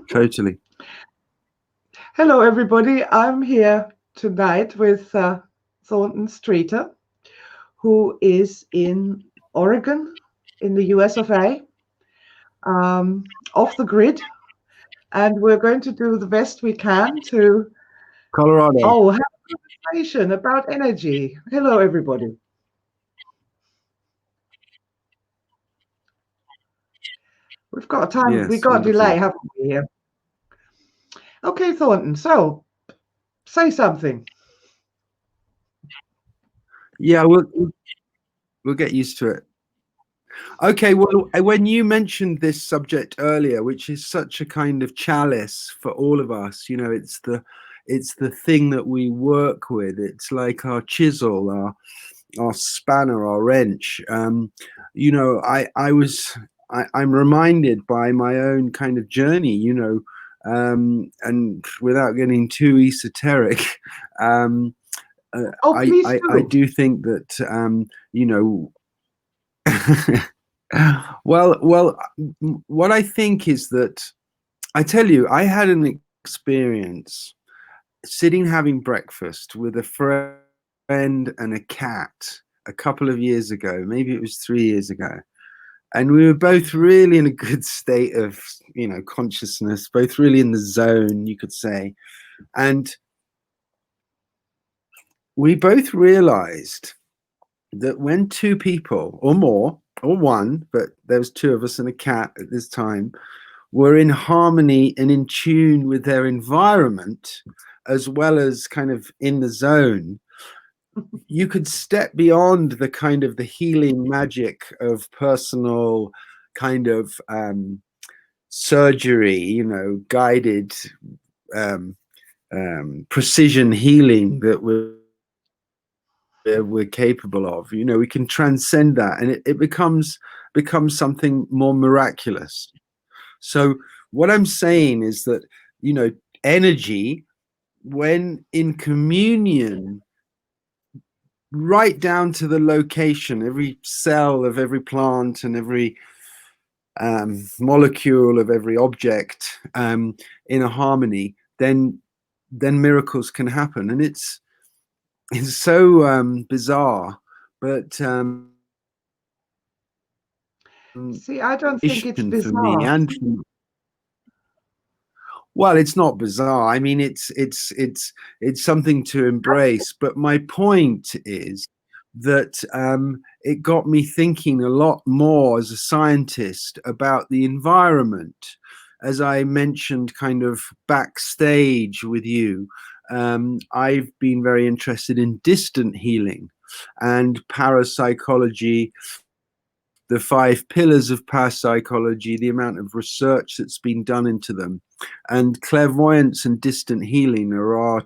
Totally. Hello, everybody. I'm here tonight with Thornton Streeter, who is in Oregon, in the US of A, off the grid. And we're going to do the best we can to, Colorado. have a conversation about energy. Hello, everybody. We've got we've Yes, got a delay, wonderful. haven't we here? Okay, Thornton, so say something. Yeah, we'll get used to it. Okay, well, when you mentioned this subject earlier, which is such a kind of chalice for all of us, it's the thing that we work with. It's like our chisel, our spanner, our wrench. I'm reminded by my own kind of journey, and without getting too esoteric, Oh, please I do. do think that well, what I think is that I tell you, I had an experience sitting having breakfast with a friend and a cat a couple of years ago. Maybe it was 3 years ago. And we were both really in a good state of, consciousness, both really in the zone, you could say. And we both realized that when two people or more, or one, but there was two of us and a cat at this time, were in harmony and in tune with their environment, as well as kind of in the zone, you could step beyond the kind of the healing magic of personal kind of surgery, guided um, precision healing that we're capable of. We can transcend that, and it becomes something more miraculous. So what I'm saying is that, energy, when in communion, right down to the location, every cell of every plant and every molecule of every object in a harmony, then miracles can happen. And it's so bizarre, but See, I don't think it's for me, bizarre. and well, it's not bizarre. I mean, it's something to embrace. But my point is that it got me thinking a lot more as a scientist about the environment. As I mentioned, kind of backstage with you, I've been very interested in distant healing and parapsychology, the 5 pillars of parapsychology, the amount of research that's been done into them. And clairvoyance and distant healing are our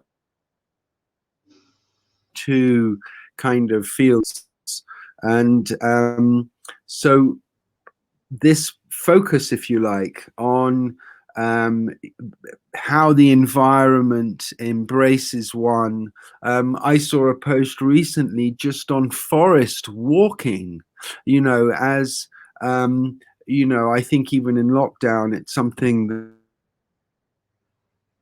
two kind of fields. And so this focus, if you like, on how the environment embraces one. I saw a post recently just on forest walking, as I think even in lockdown, it's something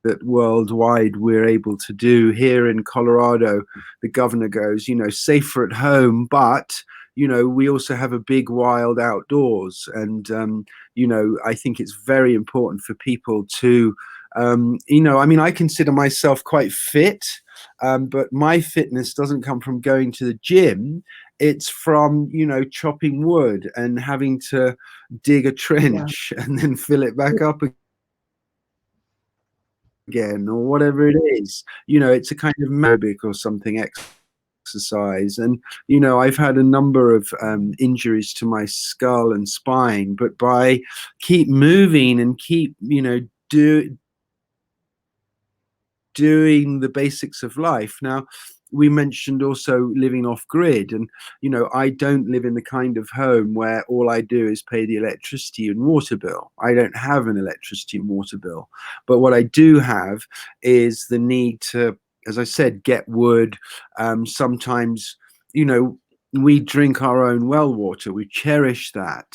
that worldwide we're able to do. Here in Colorado, the governor goes, safer at home, but we also have a big wild outdoors. And I think it's very important for people to I mean, I consider myself quite fit, but my fitness doesn't come from going to the gym. It's from chopping wood and having to dig a Yeah. trench and then fill it back up again, or whatever it is. It's a kind of aerobic or something exercise. And I've had a number of injuries to my skull and spine, but by keep moving and keep doing the basics of life. Now, we mentioned also living off grid, and I don't live in the kind of home where all I do is pay the electricity and water bill. I don't have an electricity and water bill, but what I do have is the need to, as I said, get wood. Sometimes we drink our own well water. We cherish that.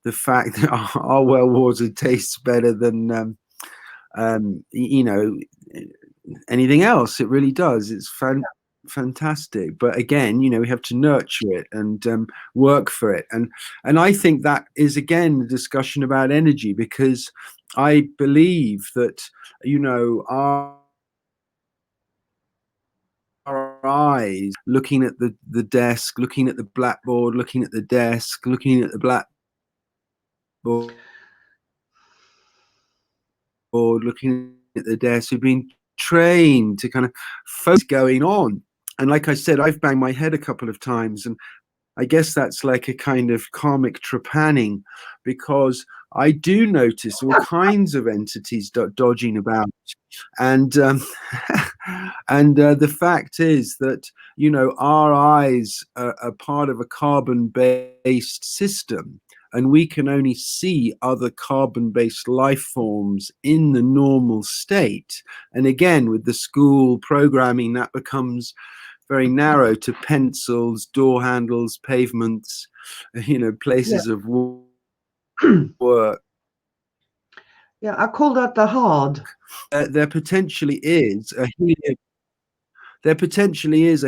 the fact that our well water tastes better than you know, anything else. It really does. It's fantastic. But again, you know, we have to nurture it and work for it. And I think that is again a discussion about energy, because I believe that, you know, our eyes looking at the desk, looking at the blackboard, looking at the desk, looking at the blackboard, looking at the desk, we've been trained to kind of focus going on. And like I said, I've banged my head a couple of times, and I guess that's like a kind of karmic trepanning, because I do notice all kinds of entities dodging about. And and the fact is that, you know, our eyes are part of a carbon-based system, and we can only see other carbon-based life forms in the normal state. And again, with the school programming, that becomes very narrow to pencils, door handles, pavements, you know, places of work. Yeah, I call that the hard. There potentially is a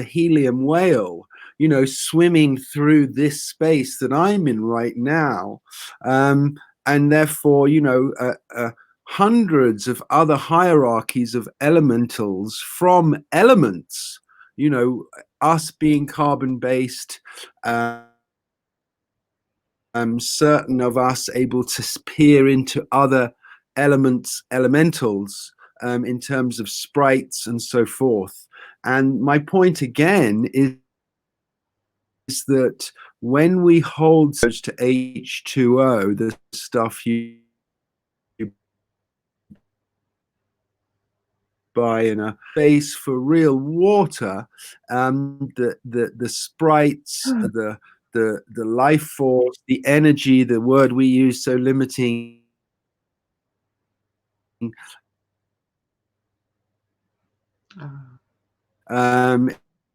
helium whale, you know, swimming through this space that I'm in right now, and therefore, you know, hundreds of other hierarchies of elementals from elements, you know, us being carbon based, certain of us able to peer into other elementals, in terms of sprites and so forth. And my point again is that when we hold such to H2O, the stuff you buy in a space for real water, the sprites, the life force, the energy, the word we use so limiting,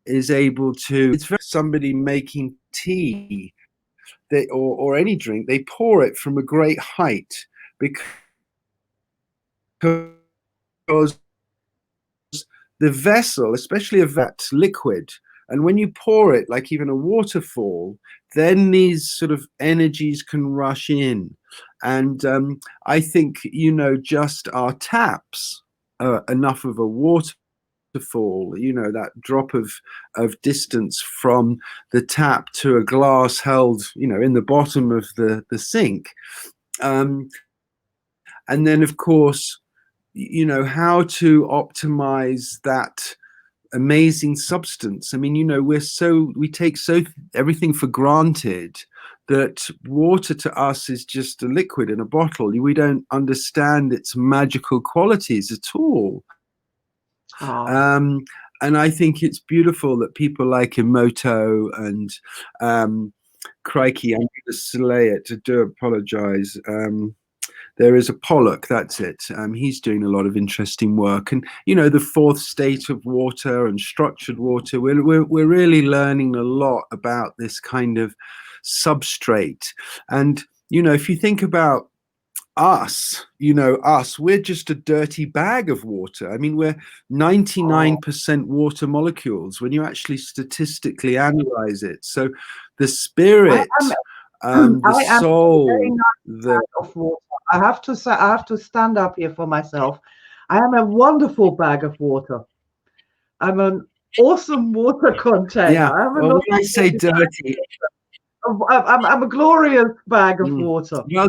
is able to, it's somebody making tea, or any drink, they pour it from a great height, because the vessel, especially a vat, liquid, and when you pour it like even a waterfall, then these sort of energies can rush in. And I think, you know, just our taps are enough of a waterfall, you know, that drop of distance from the tap to a glass held, you know, in the bottom of the sink. And then, of course, you know, how to optimize that amazing substance. I mean, you know, we take everything for granted, that water to us is just a liquid in a bottle. We don't understand its magical qualities at all. And I think it's beautiful that people like Emoto and crikey, I'm going to slay it, to do apologize. There is a Pollock, that's it. He's doing a lot of interesting work, and you know, the fourth state of water and structured water. We're really learning a lot about this kind of substrate. And you know, if you think about us, you know, we're just a dirty bag of water. I mean, we're 99% water molecules when you actually statistically analyze it. So the spirit, the soul, of water. I have to say, I have to stand up here for myself. I am a wonderful bag of water. I'm an awesome water container. Yeah. Well, when I say dirty, I'm a glorious bag of water. Well,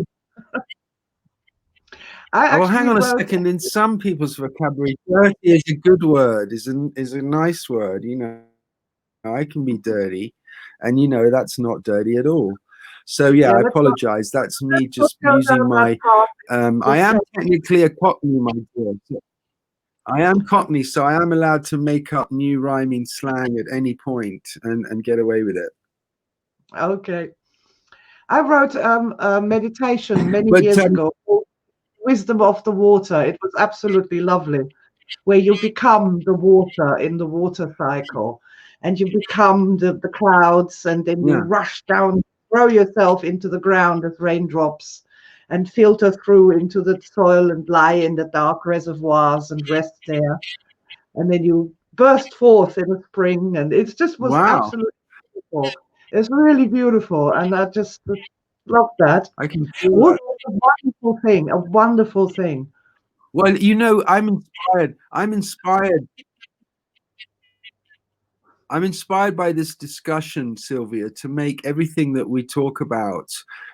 well, hang on a second. In some people's vocabulary, dirty is a good word, is a nice word. You know, I can be dirty, and you know, that's not dirty at all. So yeah, I apologize. That's me just using my. I am technically a Cockney, my dear. I am Cockney, so I am allowed to make up new rhyming slang at any point and get away with it. Okay, I wrote a meditation many years ago, called Wisdom of the Water. It was absolutely lovely, where you become the water in the water cycle, and you become the clouds, and then you rush down throw yourself into the ground as raindrops and filter through into the soil and lie in the dark reservoirs and rest there. And then you burst forth in the spring, and it just was Wow, absolutely beautiful. It's really beautiful, and I just love that. I can feel Water that. is a wonderful thing, a wonderful thing. Well, you know, I'm inspired by this discussion, Silvia, to make everything that we talk about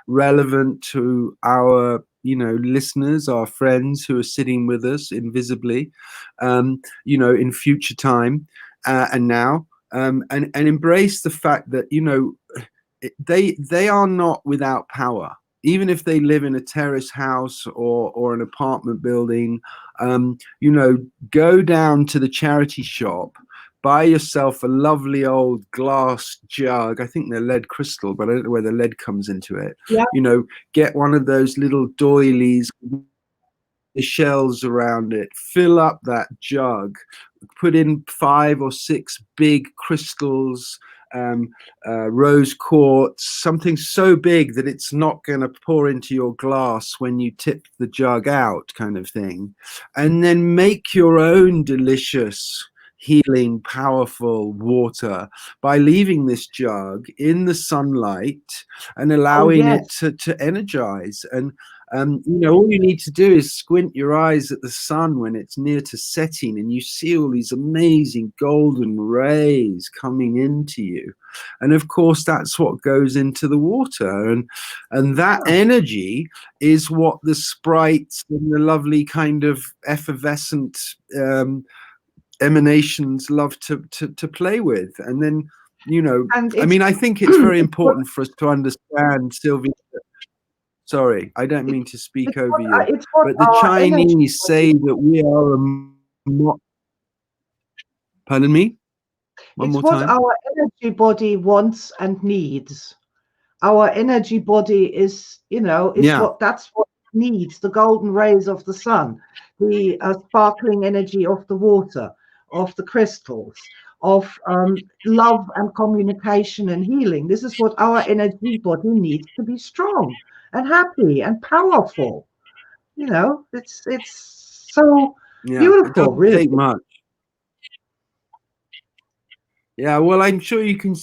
relevant to our, you know, listeners, our friends who are sitting with us invisibly, you know, in future time and now, and embrace the fact that, you know, they are not without power. Even if they live in a terrace house or an apartment building, you know, go down to the charity shop, buy yourself a lovely old glass jug. I think they're lead crystal, but I don't know where the lead comes into it. Yeah, You know, get one of those little doilies, the shells around it, fill up that jug, put in 5 or 6 big crystals, um, rose quartz, something so big that it's not going to pour into your glass when you tip the jug out, kind of thing. And then make your own delicious, healing, powerful water by leaving this jug in the sunlight and oh allowing it yes. to energize. And you know, all you need to do is squint your eyes at the sun when it's near to setting, and you see all these amazing golden rays coming into you. And of course, that's what goes into the water, and that Yeah. energy is what the sprites and the lovely kind of effervescent emanations love to play with. And then, you know, And I it's mean, I think it's very it's what important for us to understand, Sylvia. Sorry, I don't it's mean to speak over you, it's what but the our energy Chinese say body, that we are mo pardon me? One it's more what time? our energy body wants and needs. Our energy body is, is Yeah, what that's what it needs, the golden rays of the sun, the sparkling energy of the water, of the crystals, of love and communication and healing. This is what our energy body needs to be strong and happy and powerful. It's so yeah, it beautiful, doesn't really. take much. Yeah, well, I'm sure you can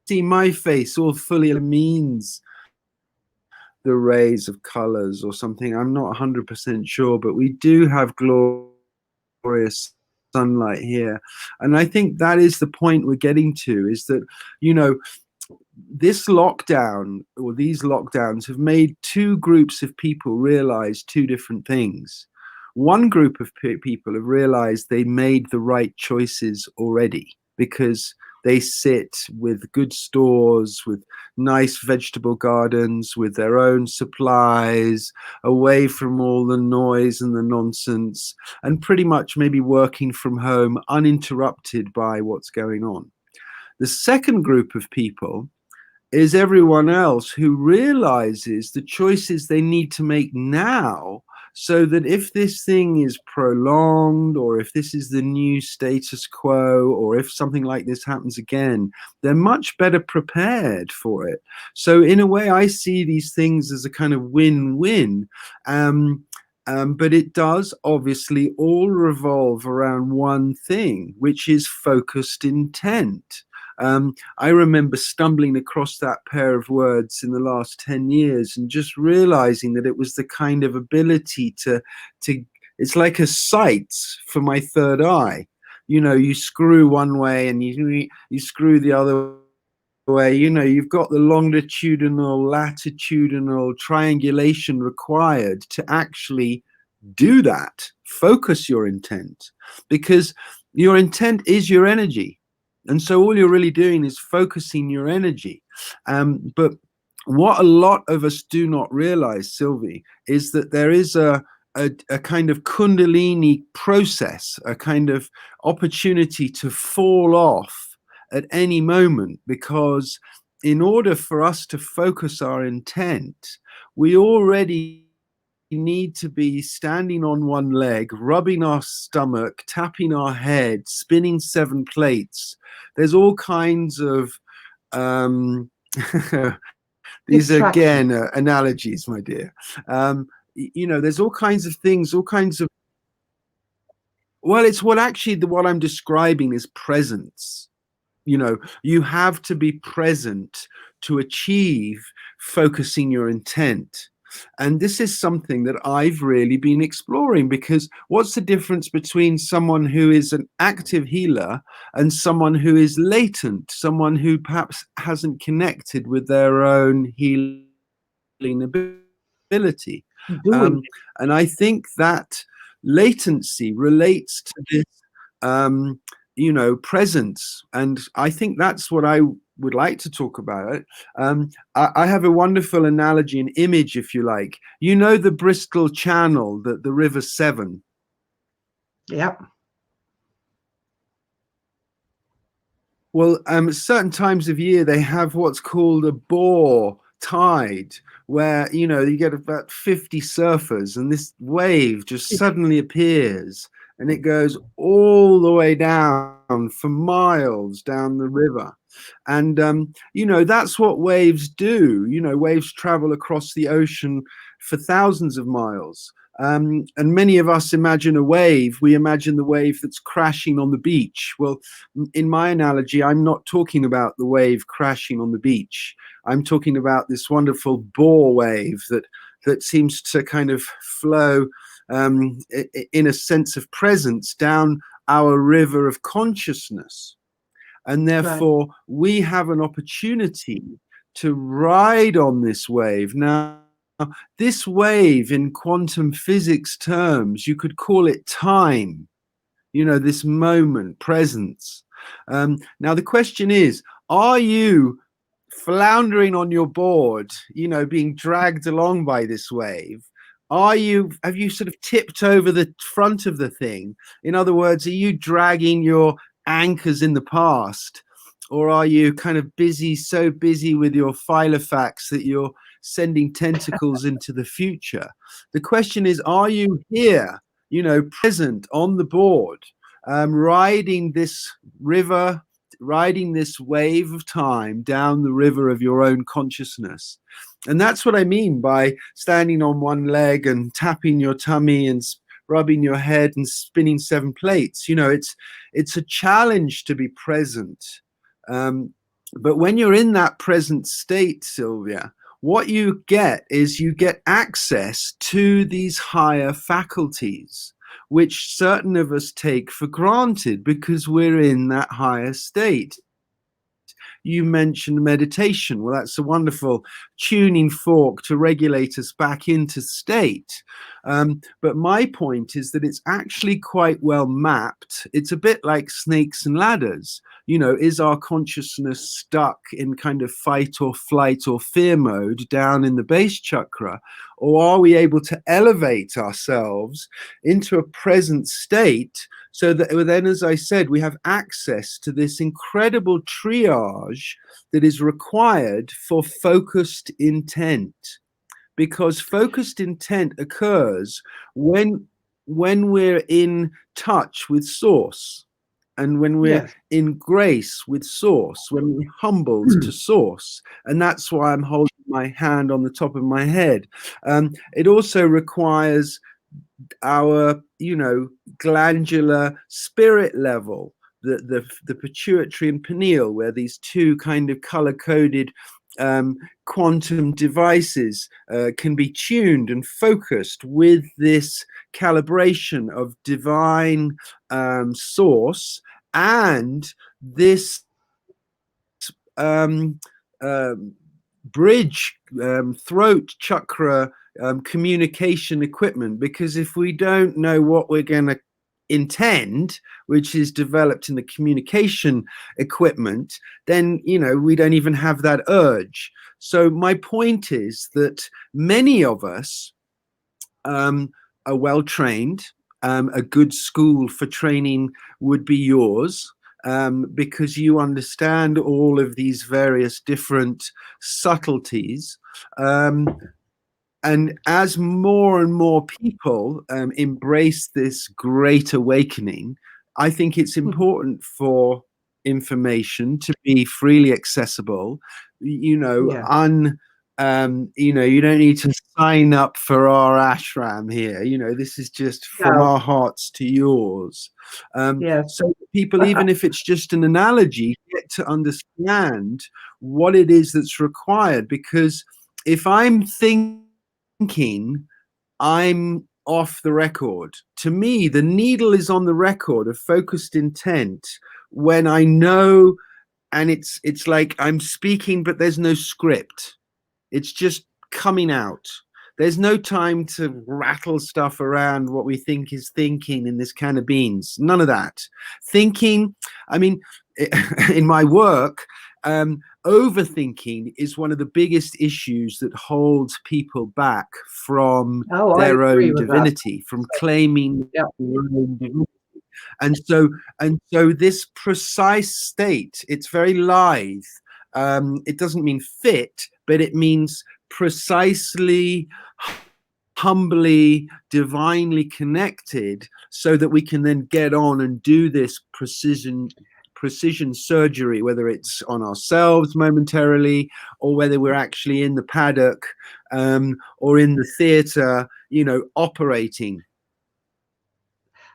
see my face all fully means the rays of colors or something. I'm not 100% sure, but we do have glorious sunlight here. And I think that is the point we're getting to, is that, you know, this lockdown or these lockdowns have made 2 groups of people realize 2 different things. One group of people have realized they made the right choices already because they sit with good stores, with nice vegetable gardens, with their own supplies, away from all the noise and the nonsense, and pretty much maybe working from home uninterrupted by what's going on. The second group of people is everyone else who realizes the choices they need to make now, so that if this thing is prolonged, or if this is the new status quo, or if something like this happens again, they're much better prepared for it. So in a way, I see these things as a kind of win-win. But it does obviously all revolve around one thing, which is focused intent. I remember stumbling across that pair of words in the last 10 years and just realizing that it was the kind of ability to it's like a sight for my third eye. You know, you screw one way and you screw the other way. You know, you've got the longitudinal, latitudinal triangulation required to actually do that. Focus your intent, because your intent is your energy. And so all you're really doing is focusing your energy. But what a lot of us do not realize, Sylvie, is that there is a kind of kundalini process, a kind of opportunity to fall off at any moment, because in order for us to focus our intent, we already need to be standing on one leg, rubbing our stomach, tapping our head, spinning 7 plates. There's all kinds of um, these are Distraction. again analogies, my dear. There's all kinds of things, all kinds of. Well, it's what actually what I'm describing is presence. You have to be present to achieve focusing your intent. And this is something that I've really been exploring, because what's the difference between someone who is an active healer and someone who is latent, someone who perhaps hasn't connected with their own healing ability? Doing. And I think that latency relates to this um, presence. And I think that's what I would like to talk about. I have a wonderful analogy, an image, if you like. The Bristol Channel, the River Severn. Yeah. Well, certain times of year they have what's called a bore tide, where you get about 50 surfers, and this wave just suddenly appears, and it goes all the way down for miles down the river. And that's what waves do. Waves travel across the ocean for thousands of miles. And many of us imagine a wave. We imagine the wave that's crashing on the beach. Well, in my analogy, I'm not talking about the wave crashing on the beach. I'm talking about this wonderful bore wave that seems to kind of flow in a sense of presence down our river of consciousness. And therefore, we have an opportunity to ride on this wave. Now, this wave, in quantum physics terms, you could call it time, this moment, presence. Now, the question is, are you floundering on your board, being dragged along by this wave? Have you sort of tipped over the front of the thing? In other words, are you dragging your anchors in the past? Or are you kind of so busy with your filofax that you're sending tentacles into the future? The question is, are you here, present on the board, riding this river, riding this wave of time down the river of your own consciousness? And that's what I mean by standing on one leg and tapping your tummy and rubbing your head and spinning 7 plates. It's a challenge to be present. But when you're in that present state, Silvia, what you get is you get access to these higher faculties, which certain of us take for granted because we're in that higher state. You mentioned meditation. Well, that's a wonderful tuning fork to regulate us back into state. But my point is that it's actually quite well mapped. It's a bit like snakes and ladders. Is our consciousness stuck in kind of fight or flight or fear mode down in the base chakra? Or are we able to elevate ourselves into a present state so that then, as I said, we have access to this incredible triage that is required for focused intent? Because focused intent occurs when we're in touch with source, and when we're in grace with source, when we're humbled to source. And that's why I'm holding my hand on the top of my head. It also requires our glandular spirit level, the pituitary and pineal, where these two kind of color-coded quantum devices can be tuned and focused with this calibration of divine source and this bridge throat chakra communication equipment. Because if we don't know what we're going to intend, which is developed in the communication equipment, then we don't even have that urge. So my point is that many of us are well trained. A good school for training would be yours, because you understand all of these various different subtleties. And as more and more people embrace this great awakening, I think it's important for information to be freely accessible. You know, Yeah. you know, you don't need to sign up for our ashram here. You know, this is just from No. our hearts to yours. Yes. So people, even if it's just an analogy, get to understand what it is that's required. Because if I'm thinking, I'm off the record. To me, the needle is on the record of focused intent when I know, and it's like I'm speaking, but there's no script. It's just coming out. There's no time to rattle stuff around what we think is thinking in this can of beans. None of that. Thinking, I mean, in my work, overthinking is one of the biggest issues that holds people back from Oh, I their agree own with that. divinity, from claiming Yeah. their own divinity. And so this precise state, it's very lithe. It doesn't mean fit, but it means precisely, humbly, divinely connected, so that we can then get on and do this precision surgery, whether it's on ourselves momentarily, or whether we're actually in the paddock, or in the theater, you know, operating.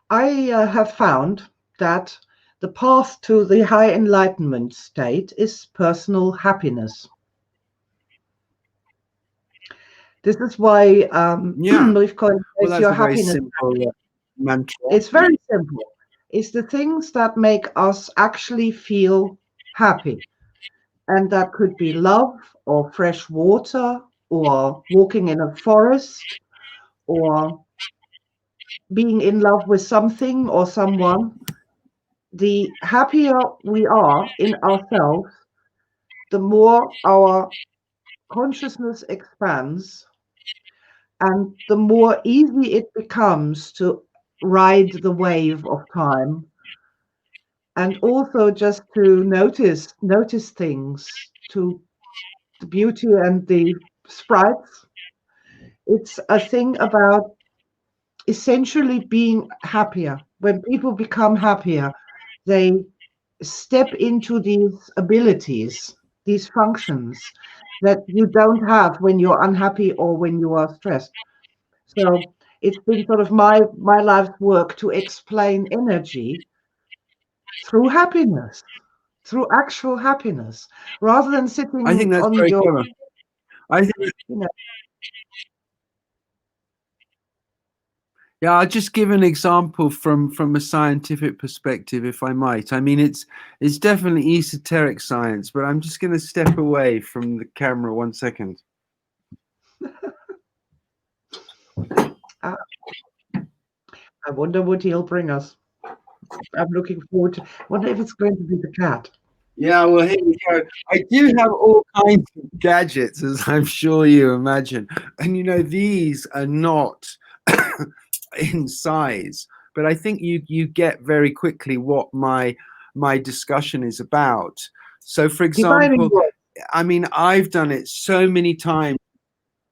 I have found that the path to the high enlightenment state is personal happiness. This is why Yeah. we've called Well, it that's your a very happiness. simple mantra. It's very simple. It's the things that make us actually feel happy. And that could be love or fresh water or walking in a forest or being in love with something or someone. The happier we are in ourselves, the more our consciousness expands and the more easy it becomes to ride the wave of time, and also just to notice things, to the beauty and the sprites. It's a thing about essentially being happier. When people become happier, they step into these abilities, these functions that you don't have when you're unhappy or when you are stressed. So it's been sort of my life's work to explain energy through happiness, through actual happiness, rather than I think sitting that's on very your, clever. I think, you know, yeah, I'll just give an example from a scientific perspective, if I might. I mean, it's definitely esoteric science, but I'm just going to step away from the camera 1 second. I wonder what he'll bring us. I'm looking forward to. Wonder if it's going to be the cat. Yeah, well, here we go. I do have all kinds of gadgets, as I'm sure you imagine. And, you know, these are not in size, but I think you get very quickly what my discussion is about. So, for Divining example, rod. I mean, I've done it so many times.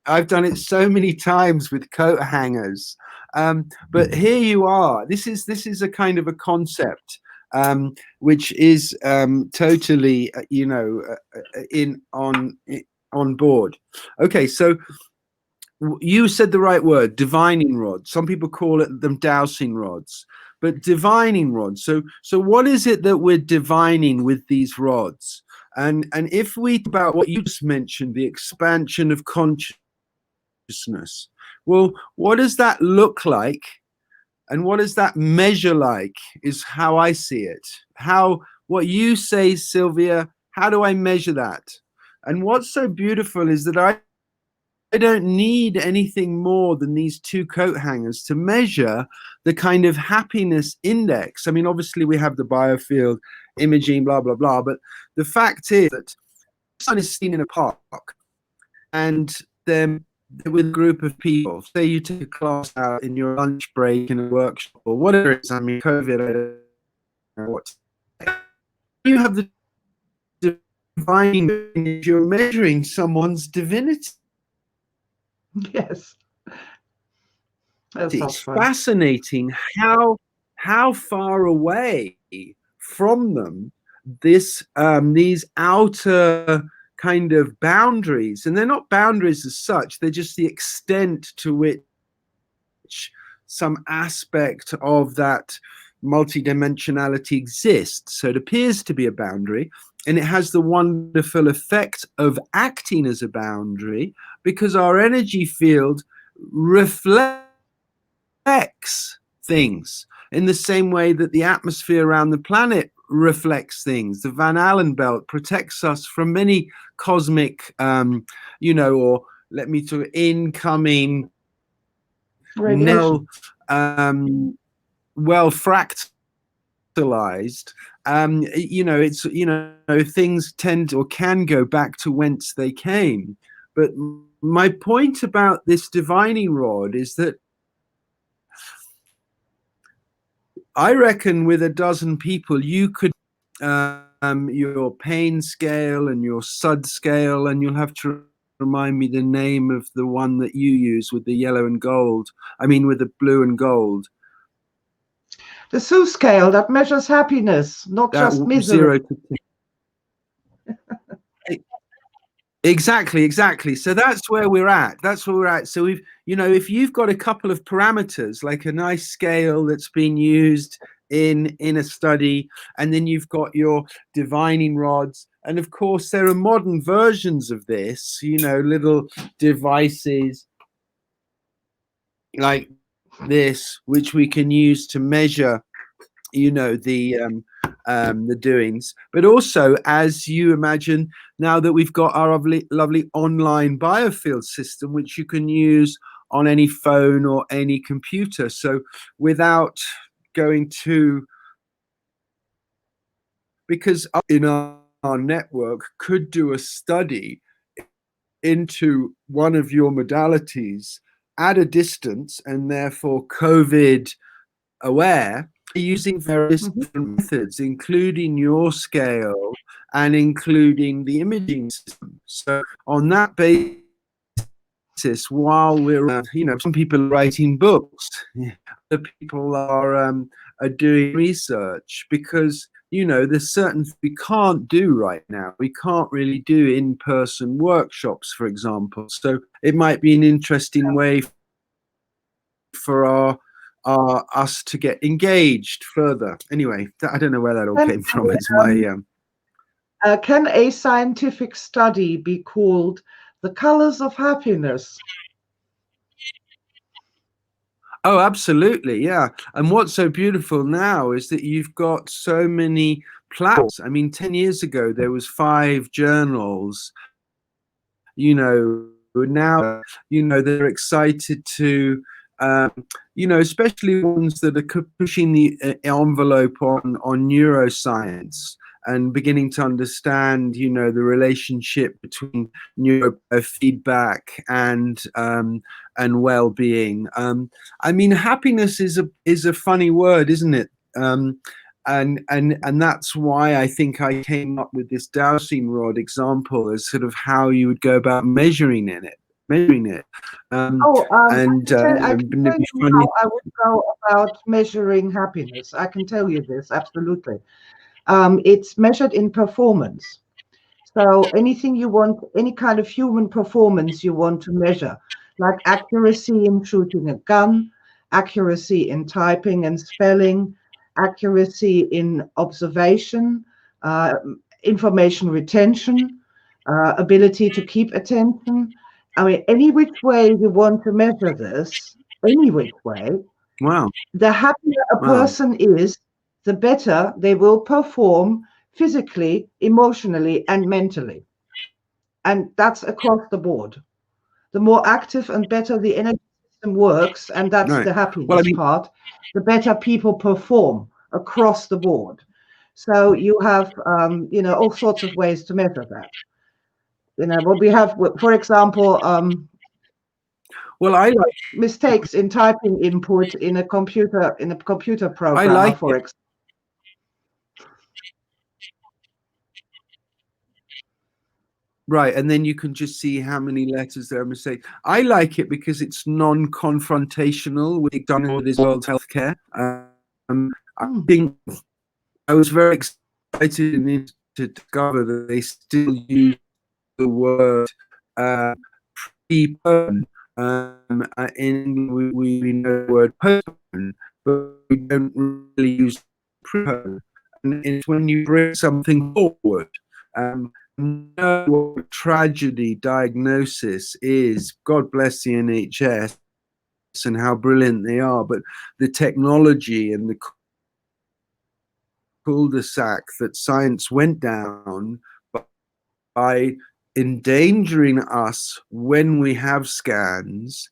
I've done it so many times with coat hangers. But here you are. This is a kind of a concept, which is totally, you know, in on board. Okay, so you said the right word, divining rods. Some people call it them dowsing rods, but divining rods. So what is it that we're divining with these rods? And if we talk about what you just mentioned, the expansion of consciousness, well, what does that look like? And what does that measure like is how I see it. How, what you say, Silvia, how do I measure that? And what's so beautiful is that I don't need anything more than these two coat hangers to measure the kind of happiness index. I mean, obviously we have the biofield imaging, blah, blah, blah. But the fact is that the sun is seen in a park and they're with a group of people. Say you take a class out in your lunch break in a workshop or whatever it is. I mean, COVID, I don't know what. You have the divine, you're measuring someone's divinity. Yes, that sounds It's fun. fascinating how far away from them these outer kind of boundaries, and they're not boundaries as such, they're just the extent to which some aspect of that multidimensionality exists. So it appears to be a boundary, and it has the wonderful effect of acting as a boundary because our energy field reflects things in the same way that the atmosphere around the planet reflects things. The Van Allen belt protects us from many cosmic, or let me to incoming, Radiation. well fractalized. Things tend or can go back to whence they came. But my point about this divining rod is that I reckon with a dozen people, you could your pain scale and your SUD scale, and you'll have to remind me the name of the one that you use with the yellow and gold. I mean, with the blue and gold. The Sue scale that measures happiness, not That just misery. 0 to 10. Exactly. So that's where we're at. So we've, if you've got a couple of parameters, like a nice scale that's been used in a study, and then you've got your divining rods, and of course there are modern versions of this, little devices like this, which we can use to measure, the doings. But also, as you imagine, now that we've got our lovely online biofield system, which you can use on any phone or any computer. So without going to, because in our network could do a study into one of your modalities at a distance, and therefore COVID aware, using various different methods, including your scale and including the imaging system. So on that basis, while we're, some people are writing books, other people are doing research, because there's certain things we can't do right now. We can't really do in-person workshops, for example. So it might be an interesting way for us to get engaged further. Anyway, I don't know where that all came from. It's my can a scientific study be called The Colors of Happiness? Oh, absolutely, yeah. And what's so beautiful now is that you've got so many platforms. I mean, 10 years ago there was 5 journals. Now they're excited to especially ones that are pushing the envelope on neuroscience and beginning to understand, the relationship between neurofeedback and well-being. I mean, happiness is a funny word, isn't it? And that's why I think I came up with this dowsing rod example as sort of how you would go about measuring it. I can tell you how I would go about measuring happiness. I can tell you this, absolutely. It's measured in performance. So anything you want, any kind of human performance you want to measure, like accuracy in shooting a gun, accuracy in typing and spelling, accuracy in observation, information retention, ability to keep attention. I mean, any which way you want to measure this, any which way, wow, the happier a person is, the better they will perform physically, emotionally, and mentally. And that's across the board. The more active and better the energy system works, and that's right. the happiness part, the better people perform across the board. So you have, all sorts of ways to measure that. What we have, for example, well, I like mistakes in typing input in a computer programmer, for example. Right, and then you can just see how many letters there are mistakes. I like it because it's non-confrontational with done with this world healthcare. I think I was very excited excited to discover that they still use the word prepone. In we know the word postpone, but we don't really use prepone. And it's when you bring something forward. Know what tragedy diagnosis is. God bless the NHS and how brilliant they are, but the technology and the cul-de-sac that science went down by endangering us when we have scans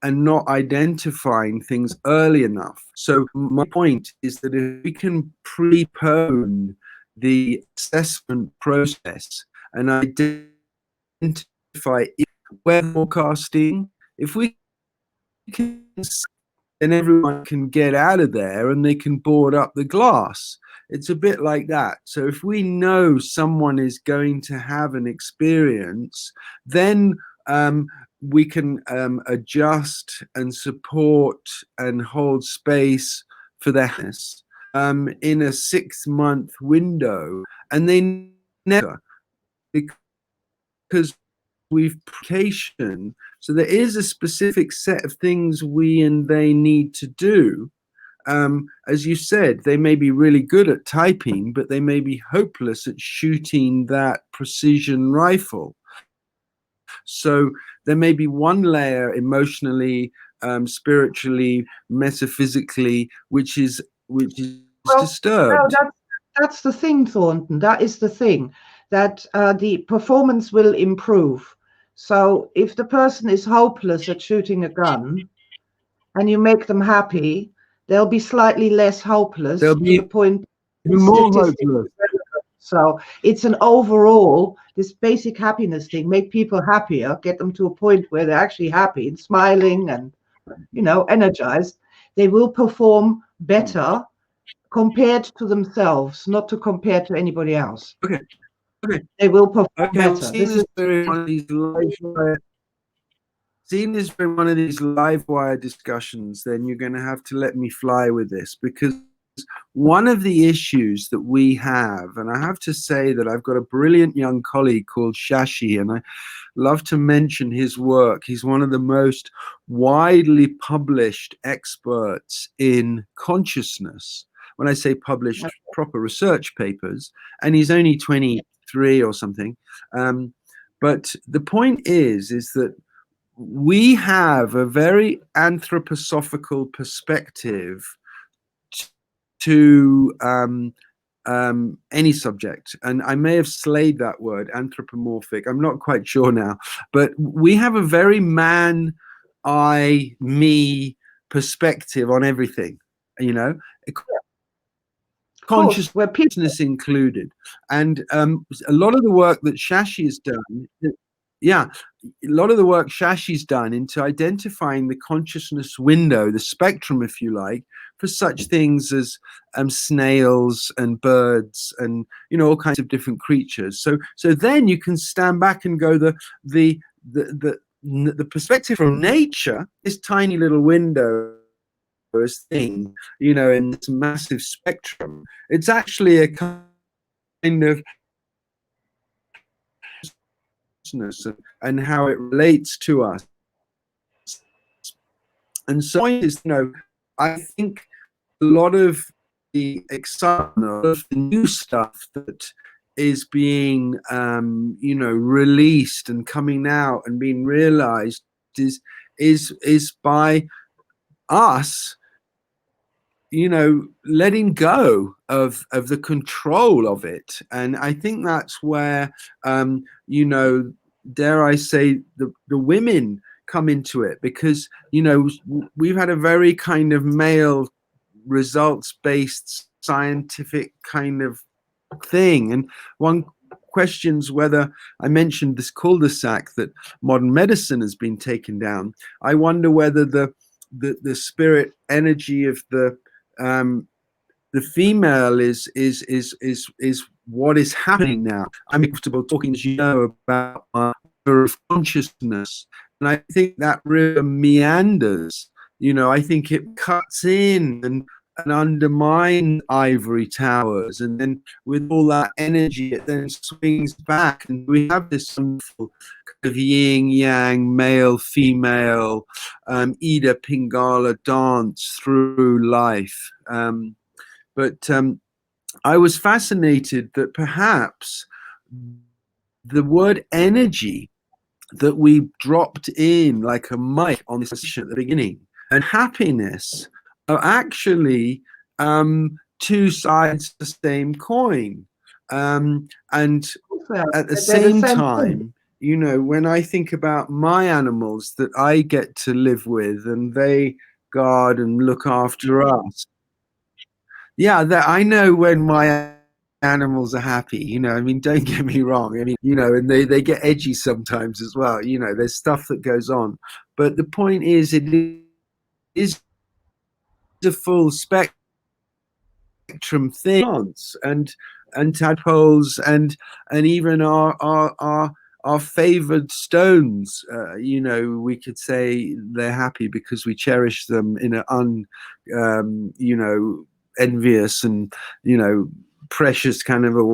and not identifying things early enough. So my point is that if we can prepone the assessment process and identify weather forecasting, if we can, then everyone can get out of there and they can board up the glass. It's a bit like that. So if we know someone is going to have an experience, then we can adjust and support and hold space for their happiness in a 6-month window. And they never, because we've application. So there is a specific set of things we and they need to do. As you said, they may be really good at typing, but they may be hopeless at shooting that precision rifle. So there may be one layer emotionally, spiritually, metaphysically, which is disturbed. Well, that's the thing, Thornton. That is the thing, that the performance will improve. So if the person is hopeless at shooting a gun and you make them happy, they'll be slightly less hopeless They'll to be the point even more hopeless. So it's an overall, this basic happiness thing, make people happier, get them to a point where they're actually happy and smiling and, energized. They will perform better compared to themselves, not to compare to anybody else. Okay. They will perform Well, better. This is seeing as we're in one of these live wire discussions, then you're going to have to let me fly with this, because one of the issues that we have, and I have to say that I've got a brilliant young colleague called Shashi, and I love to mention his work. He's one of the most widely published experts in consciousness. When I say published, proper research papers, and he's only 23 or something. But the point is that we have a very anthroposophical perspective to any subject, and I may have slayed that word, anthropomorphic. I'm not quite sure now, but we have a very man, I, me perspective on everything. Consciousness included, and a lot of the work that Shashi has done. Yeah, a lot of the work Shashi's done into identifying the consciousness window, the spectrum, if you like, for such things as snails and birds and all kinds of different creatures. So then you can stand back and go, the perspective from nature, this tiny little window thing, in this massive spectrum, it's actually a kind of and how it relates to us. And so I think a lot of the excitement, a lot of the new stuff that is being released and coming out and being realized is by us letting go of the control of it. And I think that's where dare I say the women come into it, because we've had a very kind of male results based scientific kind of thing, and one questions whether, I mentioned this cul-de-sac that modern medicine has been taken down. I wonder whether the spirit energy of the female is what is happening now. I'm comfortable talking, as you know, about our river of consciousness, and I think that river meanders. I think it cuts in and undermine ivory towers, and then with all that energy it then swings back, and we have this wonderful kind of yin yang, male female, Ida Pingala dance through life. But I was fascinated that perhaps the word energy that we dropped in like a mic on this session at the beginning and happiness are actually two sides of the same coin. And at the same time, you know, when I think about my animals that I get to live with and they guard and look after us, yeah, that I know when my animals are happy, you know, I mean, don't get me wrong, I mean, you know, and they get edgy sometimes as well, you know, there's stuff that goes on, but the point is it is a full spectrum thing, and tadpoles and even our favored stones, you know, we could say they're happy because we cherish them in an you know, envious and, you know, precious kind of a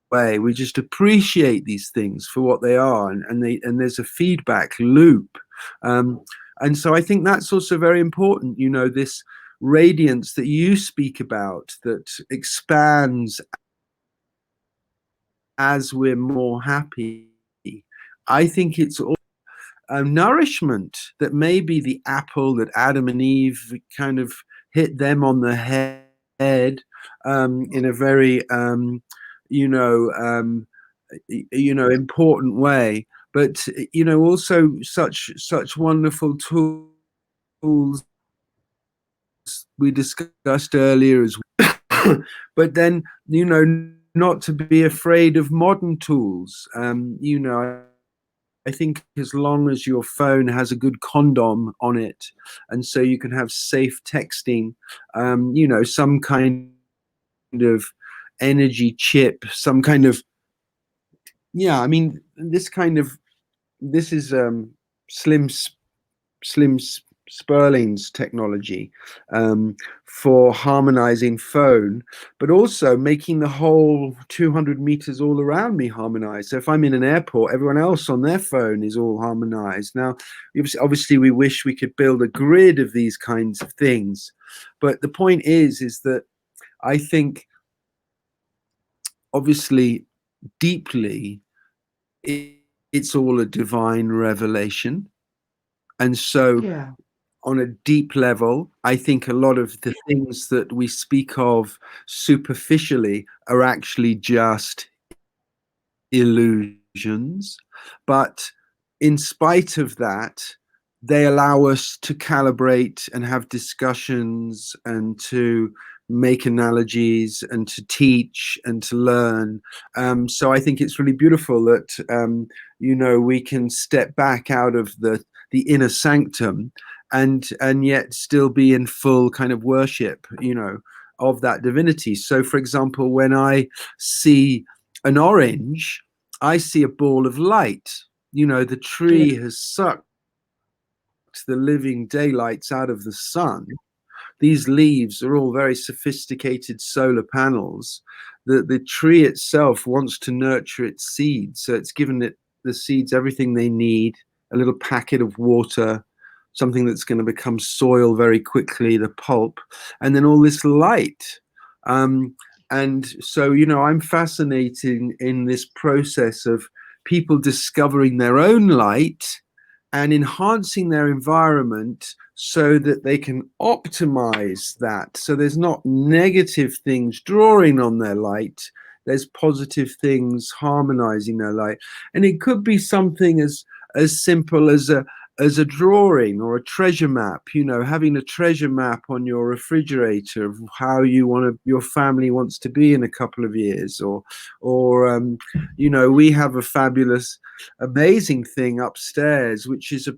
way. We just appreciate these things for what they are, and there's a feedback loop. And so I think that's also very important, you know, this radiance that you speak about that expands as we're more happy. I think it's all nourishment that maybe the apple that Adam and Eve kind of hit them on the head in a very you know, important way, but you know, also such wonderful tools we discussed earlier as well. But then, you know, not to be afraid of modern tools. You know, I think as long as your phone has a good condom on it, and so you can have safe texting, you know, some kind of energy chip, some kind of, yeah, I mean, this is Slim Sperling's technology for harmonizing phone, but also making the whole 200 meters all around me harmonized. So if I'm in an airport, everyone else on their phone is all harmonized. Now, obviously, we wish we could build a grid of these kinds of things, but the point is that I think, obviously, deeply, it's all a divine revelation. And so, Yeah. on a deep level, I think a lot of the things that we speak of superficially are actually just illusions. But in spite of that, they allow us to calibrate and have discussions and to make analogies and to teach and to learn. So I think it's really beautiful that, you know, we can step back out of the inner sanctum and yet still be in full kind of worship, you know, of that divinity. So, for example, when I see an orange, I see a ball of light. You know, the tree has sucked the living daylights out of the sun. These leaves are all very sophisticated solar panels. The tree itself wants to nurture its seeds, so it's given it the seeds everything they need, a little packet of water, something that's going to become soil very quickly, the pulp, and then all this light. And so, you know, I'm fascinated in this process of people discovering their own light and enhancing their environment so that they can optimize that. So there's not negative things drawing on their light, there's positive things harmonizing their light. And it could be something as simple as a drawing or a treasure map, you know, having a treasure map on your refrigerator of how your family wants to be in a couple of years, or you know, we have a fabulous, amazing thing upstairs, which is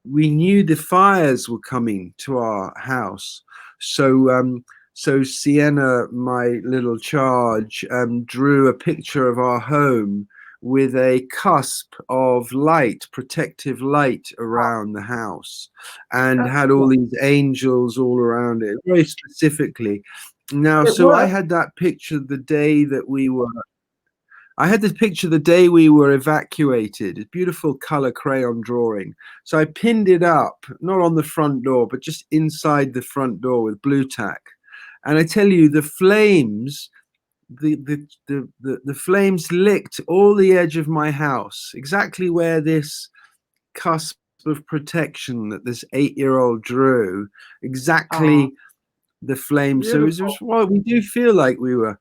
we knew the fires were coming to our house. So Sienna, my little charge, drew a picture of our home with a cusp of light, protective light around the house, and That's had all cool. these angels all around it, very specifically. Now, It so I worked. had that picture the day that we were. I had this picture the day we were evacuated, a beautiful color crayon drawing. So I pinned it up, not on the front door, but just inside the front door with blue tack. And I tell you, the flames, the flames licked all the edge of my house, exactly where this cusp of protection that this 8-year-old drew, Ah, exactly the flames. So it was, beautiful. well, we do feel like we were,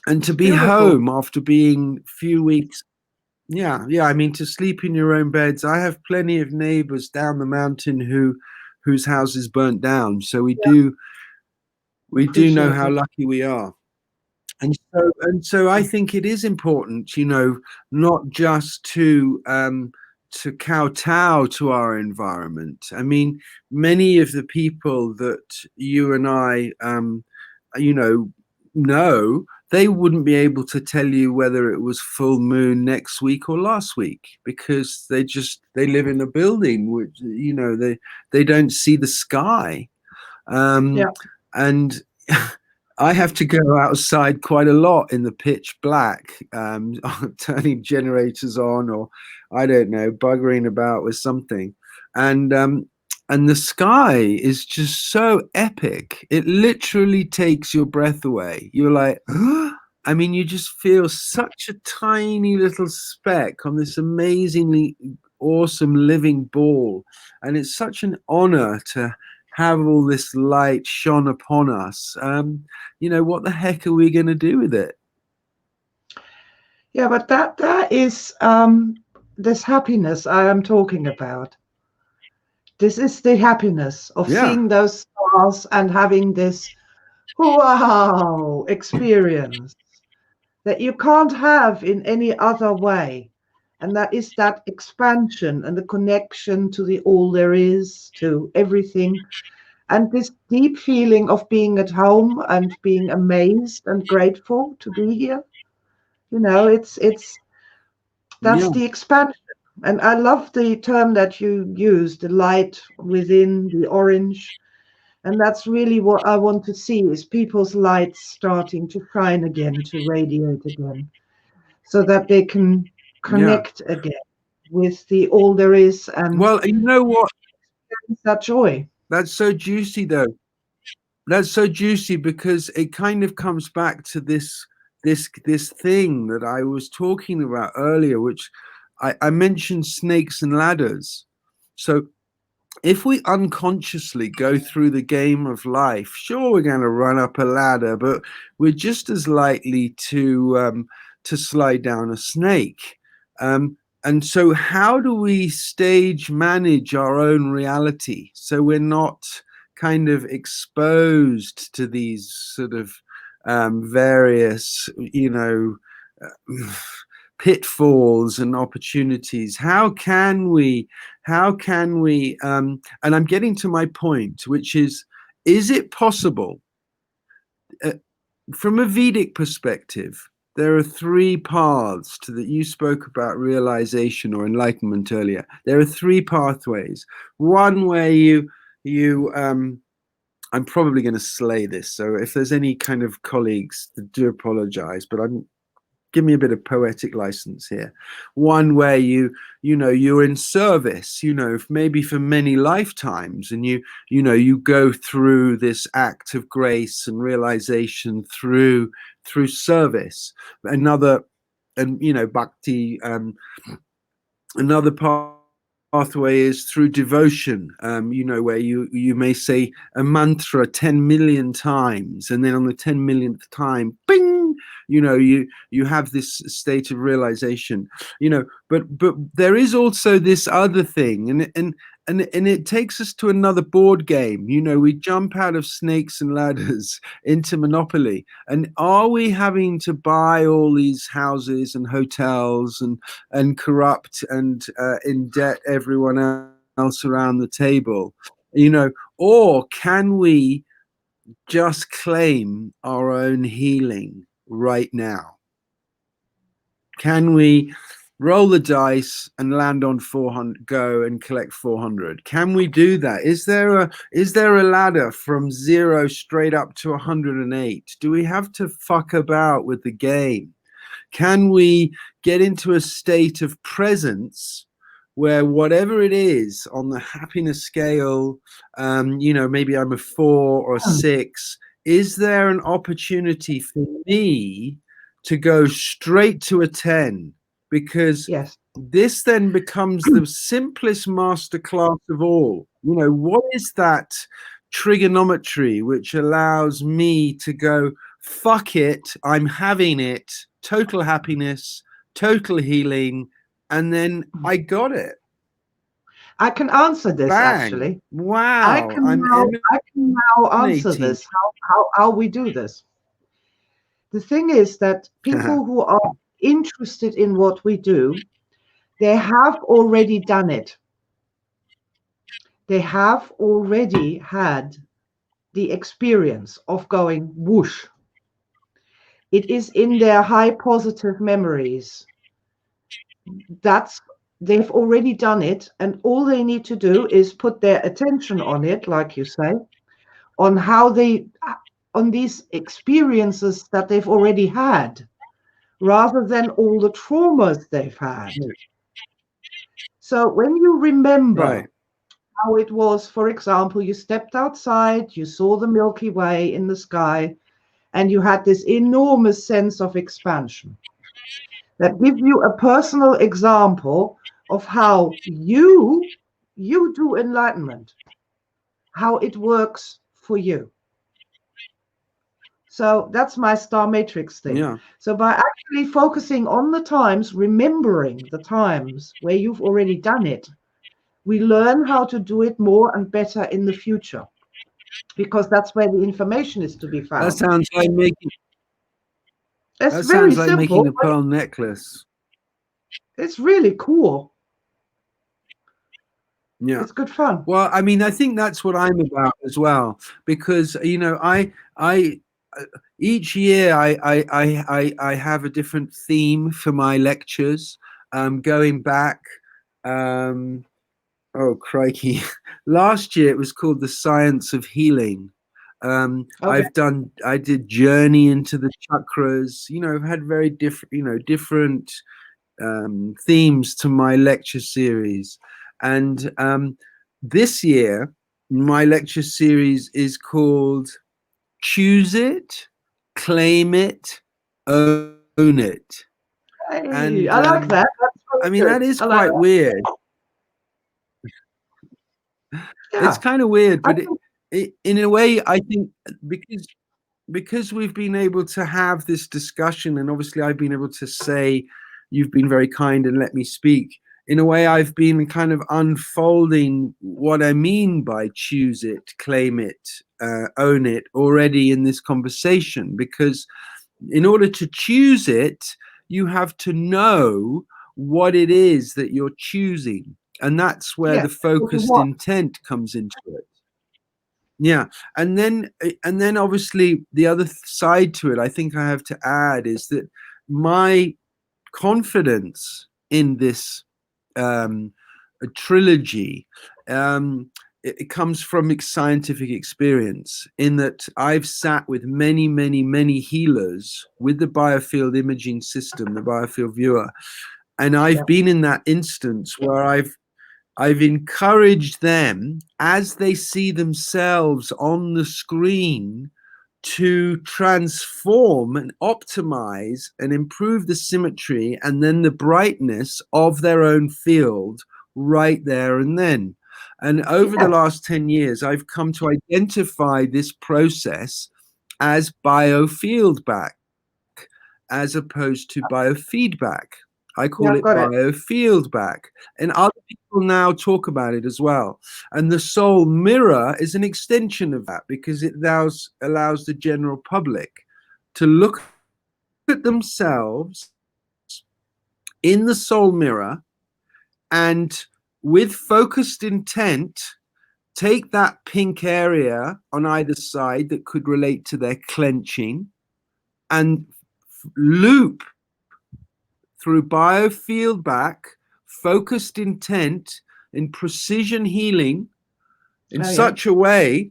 and to It's be beautiful. home after being a few weeks. Yeah. I mean, to sleep in your own beds. I have plenty of neighbors down the mountain whose houses burnt down. So Yeah, we do know appreciate how it. lucky we are. And so I think it is important, not just to kowtow to our environment. I mean, many of the people that you and I you know know, they wouldn't be able to tell you whether it was full moon next week or last week, because they live in a building which, they don't see the sky. Yeah. And I have to go outside quite a lot in the pitch black, turning generators on, or I don't know, buggering about with something. And the sky is just so epic. It literally takes your breath away. You're like, I mean, you just feel such a tiny little speck on this amazingly awesome living ball. And it's such an honor to have all this light shone upon us. What the heck are we going to do with it? Yeah, but that is this happiness I am talking about. This is the happiness of Yeah, seeing those stars and having this wow experience that you can't have in any other way. And that is that expansion and the connection to the all there is, to everything. And this deep feeling of being at home and being amazed and grateful to be here. It's yeah. that's the expansion. And I love the term that you used, the light within the orange. And that's really what I want to see is people's lights starting to shine again, to radiate again, so that they can Yeah. connect again with the all there is and Well, you know what? that joy. That's so juicy, though. That's so juicy because it kind of comes back to this thing that I was talking about earlier, which I mentioned snakes and ladders. So if we unconsciously go through the game of life, sure, we're going to run up a ladder, but we're just as likely to slide down a snake. And so, how do we stage manage our own reality so we're not kind of exposed to these sort of various, pitfalls and opportunities? How can we and I'm getting to my point, which is it possible, uh, from a Vedic perspective, there are three paths to that. You spoke about realization or enlightenment earlier. There are three pathways. One where you I'm probably going to slay this, so if there's any kind of colleagues, do apologize, but I'm give me a bit of poetic license here. One where you're in service, maybe for many lifetimes, and you go through this act of grace and realization through service. Another, and bhakti, another pathway is through devotion, where you may say a mantra 10 million times, and then on the 10 millionth time, bing, you have this state of realization. But there is also this other thing, and it takes us to another board game. We jump out of snakes and ladders into Monopoly. And are we having to buy all these houses and hotels and corrupt and indebt everyone else around the table? Or can we just claim our own healing right now? Can we roll the dice and land on 400, go and collect 400? Can we do that? Is there a ladder from 0 straight up to 108? Do we have to fuck about with the game? Can we get into a state of presence where whatever it is on the happiness scale, maybe I'm a 4 or a 6, is there an opportunity for me to go straight to a 10? Because Yes. this then becomes the simplest masterclass of all. What is that trigonometry which allows me to go, fuck it, I'm having it, total happiness, total healing, and then I got it. I can answer this. Bang. Actually. Wow. I can now answer this, how we do this. The thing is that people who are interested in what we do, they have already done it. They have already had the experience of going whoosh. It is in their high positive memories. They've already done it, and all they need to do is put their attention on it, like you say, on these experiences that they've already had, rather than all the traumas they've had. So when you remember how it was, for example, you stepped outside, you saw the Milky Way in the sky, and you had this enormous sense of expansion. That gives you a personal example of how you do enlightenment, how it works for you. So that's my star matrix thing. Yeah. So by actually focusing on the times, remembering the times where you've already done it, we learn how to do it more and better in the future, because that's where the information is to be found. That sounds like making. It's very simple. Making a pearl necklace. It's really cool. Yeah, it's good fun. Well, I mean, I think that's what I'm about as well, because I each year I have a different theme for my lectures. Going back, oh crikey, last year it was called The Science of Healing. Okay. I did Journey into the Chakras. I've had very different themes to my lecture series. And this year, my lecture series is called Choose It, Claim It, Own It. Hey, And I like that. I mean, that is quite weird. Yeah. It's kind of weird, but in a way, I think because we've been able to have this discussion, and obviously I've been able to say, you've been very kind and let me speak. In a way, I've been kind of unfolding what I mean by choose it, claim it, own it already in this conversation, because in order to choose it, you have to know what it is that you're choosing. And that's where the focused intent comes into it. Yeah. And then obviously the other side to it, I think I have to add, is that my confidence in this trilogy, it comes from scientific experience, in that I've sat with many, many, many healers with the biofield imaging system, the biofield viewer, and I've been in that instance where I've encouraged them, as they see themselves on the screen, to transform and optimize and improve the symmetry and then the brightness of their own field right there and then. And over the last 10 years, I've come to identify this process as biofeedback as opposed to biofeedback. I call it biofeedback. And other people now talk about it as well. And the soul mirror is an extension of that, because it allows the general public to look at themselves in the soul mirror, and with focused intent, take that pink area on either side that could relate to their clenching, and loop through biofeedback, focused intent, in precision healing in such a way,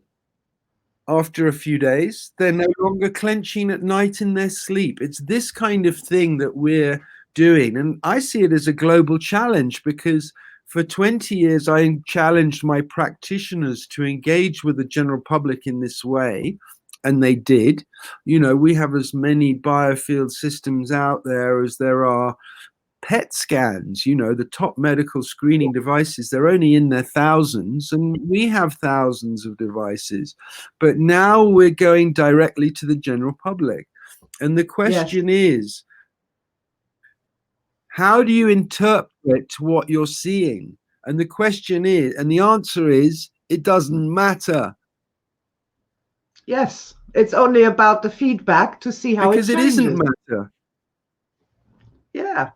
after a few days, they're no longer clenching at night in their sleep. It's this kind of thing that we're doing. And I see it as a global challenge, because for 20 years, I challenged my practitioners to engage with the general public in this way. And they did. You know, we have as many biofield systems out there as there are PET scans, you know, the top medical screening devices. They're only in their thousands, and we have thousands of devices. But now we're going directly to the general public. And the question is, how do you interpret what you're seeing? And the question is, and the answer is, it doesn't matter. Yes, it's only about the feedback to see how because it changes. It isn't matter. Yeah.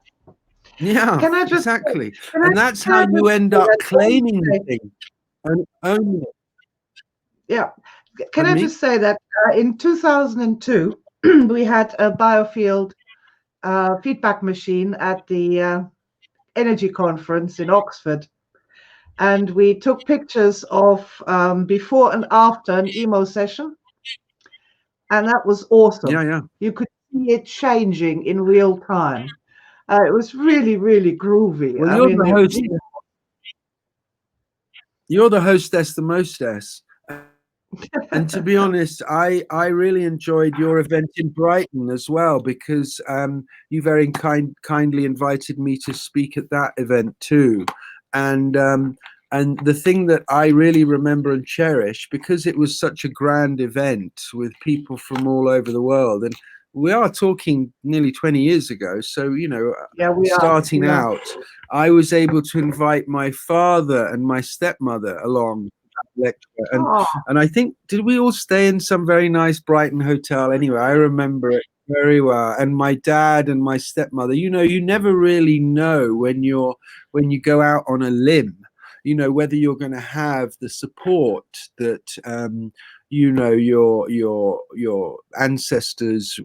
Yeah, Can I just exactly. And that's how you end up claiming the thing and owning it. Yeah. Can I just say that in 2002, we had a biofield feedback machine at the energy conference in Oxford. And we took pictures of before and after an emo session. And that was awesome. Yeah. You could see it changing in real time. It was really, really groovy. Well, you're the hostess, the mostess. And to be honest, I really enjoyed your event in Brighton as well, because you very kindly invited me to speak at that event too. And the thing that I really remember and cherish, because it was such a grand event with people from all over the world, and we are talking nearly 20 years ago. So, you know, starting out, I was able to invite my father and my stepmother along that lecture. And I think, did we all stay in some very nice Brighton hotel? Anyway, I remember it very well. And my dad and my stepmother, you know, you never really know when you go out on a limb, you know, whether you're going to have the support that you know, your ancestors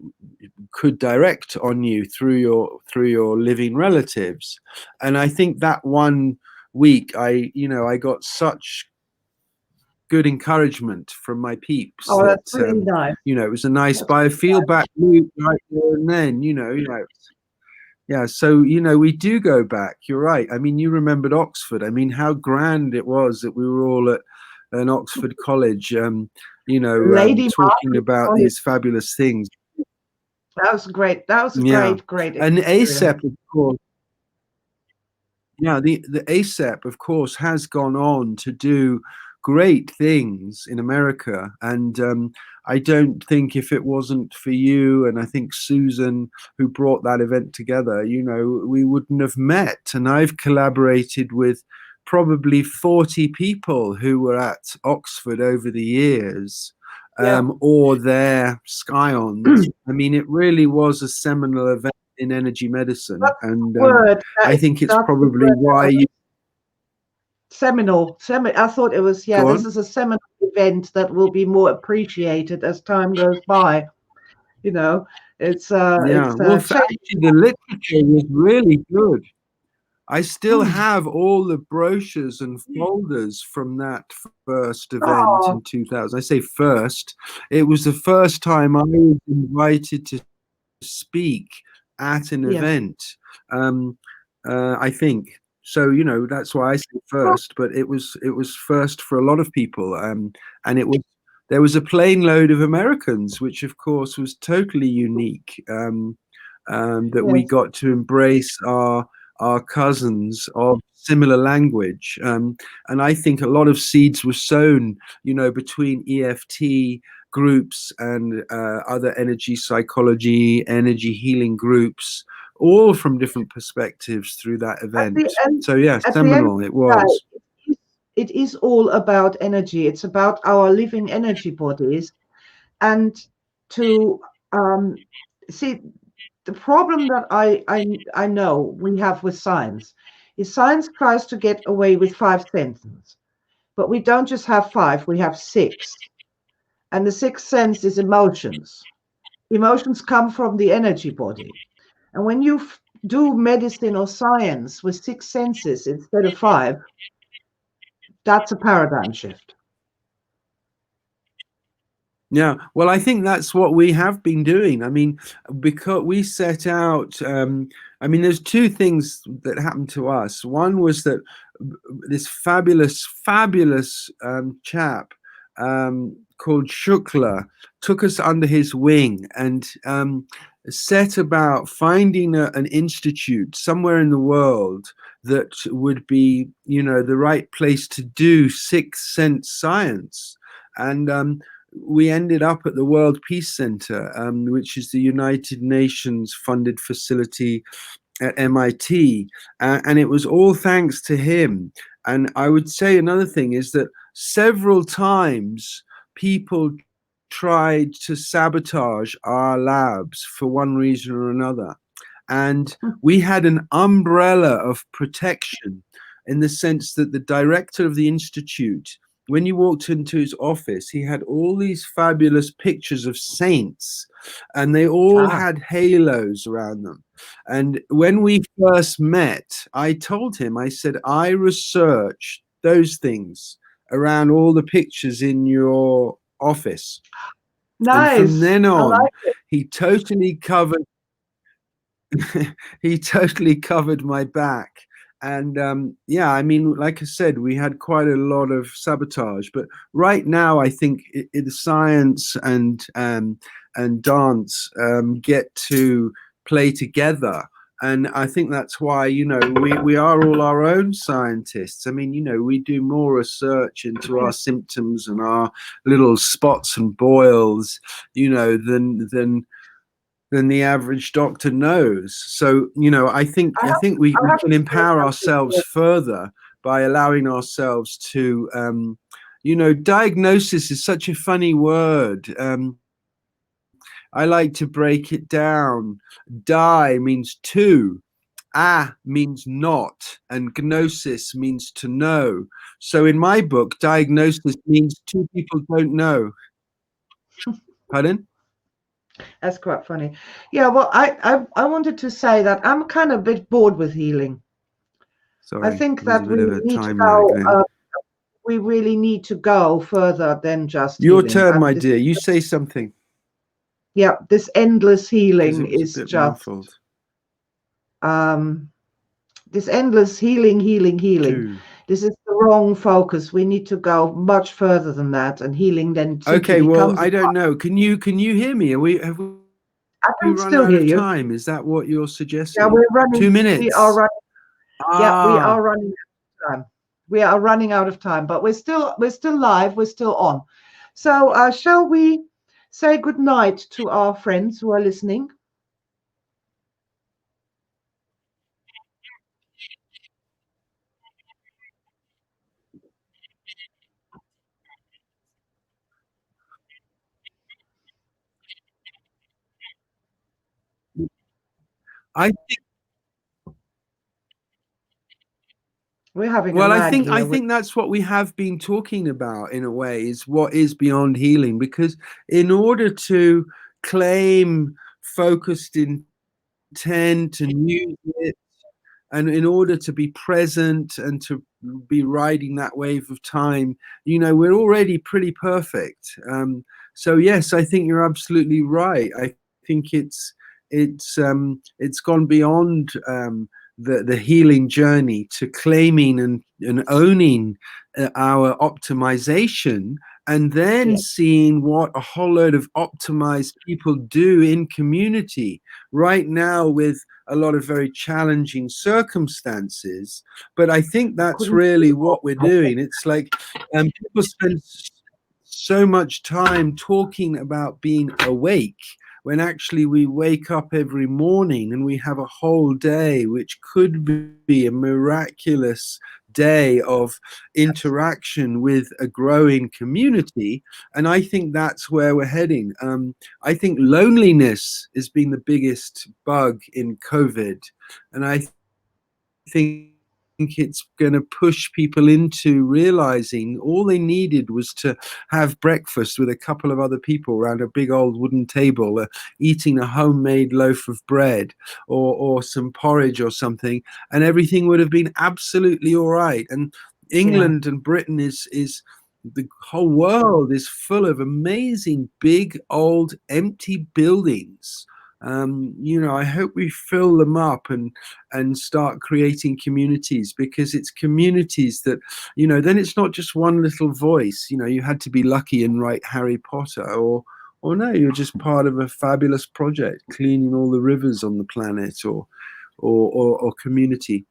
could direct on you through your living relatives. And I think that one week I got such good encouragement from my peeps. Oh, that's really nice. You know, it was a nice biofeedback loop right there and then, you know. Yeah, so, you know, we do go back. You're right. I mean, you remembered Oxford. I mean, how grand it was that we were all at an Oxford college, you know, talking about these fabulous things. That was great. That was a great And ASAP, of course. Yeah, the ASAP, of course, has gone on to do great things in America. And I don't think, if it wasn't for you and I think Susan, who brought that event together, you know, we wouldn't have met. And I've collaborated with probably 40 people who were at Oxford over the years, or their Scions. I mean, it really was a seminal event in energy medicine. And I think it's probably why you... Seminal. I thought it was, this is a seminal event that will be more appreciated as time goes by. You know, it's well, actually, the literature was really good. I still have all the brochures and folders from that first event in 2000. I say first, it was the first time I was invited to speak at an event, I think. So, you know, that's why I say first, but it was first for a lot of people. And there was a plane load of Americans, which of course was totally unique, that we got to embrace our cousins of similar language. And I think a lot of seeds were sown, you know, between EFT groups and other energy psychology, energy healing groups, all from different perspectives through that event. So yeah, seminal it was. It is all about energy. It's about our living energy bodies. And to see, the problem that I know we have with science is science tries to get away with 5 senses. But we don't just have 5, we have 6. And the 6th sense is emotions. Emotions come from the energy body. And when you do medicine or science with six senses instead of five, that's a paradigm shift. Yeah, well, I think that's what we have been doing. I mean, because we set out, I mean, there's two things that happened to us. One was that this fabulous chap called Shukla took us under his wing and set about finding an institute somewhere in the world that would be, you know, the right place to do sixth sense science. And we ended up at the World Peace Center, which is the United Nations funded facility at MIT, and it was all thanks to him. And I would say another thing is that several times people tried to sabotage our labs for one reason or another. And we had an umbrella of protection in the sense that the director of the institute, when you walked into his office, he had all these fabulous pictures of saints, and they all had halos around them. And when we first met, I told him, I said, I researched those things around all the pictures in your office. Nice. And from then on, like he totally covered he totally covered my back. And yeah, I mean, like I said, we had quite a lot of sabotage, but right now I think science and dance get to play together. And I think that's why, you know, we are all our own scientists. I mean, you know, we do more research into our symptoms and our little spots and boils, you know, than the average doctor knows. So, you know, I think we can empower ourselves further by allowing ourselves to, you know, diagnosis is such a funny word. I like to break it down. Die means two, means not, and gnosis means to know. So in my book, diagnosis means two people don't know. Pardon? That's quite funny. Yeah, well, I wanted to say that I'm kind of a bit bored with healing. Sorry, I think there's that a we bit of a need to time lag go. there. We really need to go further than just Your healing. turn, my dear. You say something. Yeah, this endless healing It was is a bit just muffled. this endless healing. Two. This is the wrong focus. We need to go much further than that, and healing then simply Okay, well, becomes. I don't know. Can you hear me? Have we I can run still out hear of you. time? Is that what you're suggesting? Yeah, we're running. 2 minutes. We are running. Yeah, we are Ah, running out of time. We are running out of time, but we're still live. We're still on. So shall we say good night to our friends who are listening? I We're having a Well, lag here. I think that's what we have been talking about in a way, is what is beyond healing. Because in order to claim focused intent and use it, and in order to be present and to be riding that wave of time, you know, we're already pretty perfect. So yes, I think you're absolutely right. I think it's gone beyond the healing journey to claiming and owning our optimization, and then seeing what a whole load of optimized people do in community right now with a lot of very challenging circumstances. But I think that's really what we're doing. It's like people spend so much time talking about being awake when actually we wake up every morning and we have a whole day which could be a miraculous day of interaction with a growing community. And I think that's where we're heading. I think loneliness has been the biggest bug in COVID, and I think it's going to push people into realizing all they needed was to have breakfast with a couple of other people around a big old wooden table, eating a homemade loaf of bread or some porridge or something, and everything would have been absolutely all right. And England and Britain is the whole world is full of amazing big old empty buildings. I hope we fill them up and start creating communities, because it's communities that, then it's not just one little voice. You had to be lucky and write Harry Potter, or no, you're just part of a fabulous project cleaning all the rivers on the planet, or community.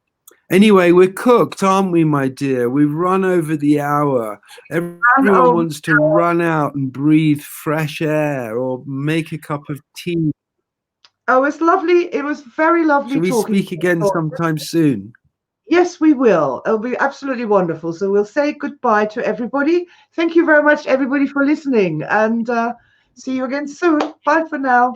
Anyway, we're cooked, aren't we, my dear? We've run over the hour. Everyone wants to run out and breathe fresh air or make a cup of tea. Oh, it's lovely. It was very lovely talking. Shall we speak again sometime soon? Yes, we will. It'll be absolutely wonderful. So we'll say goodbye to everybody. Thank you very much, everybody, for listening, and see you again soon. Bye for now.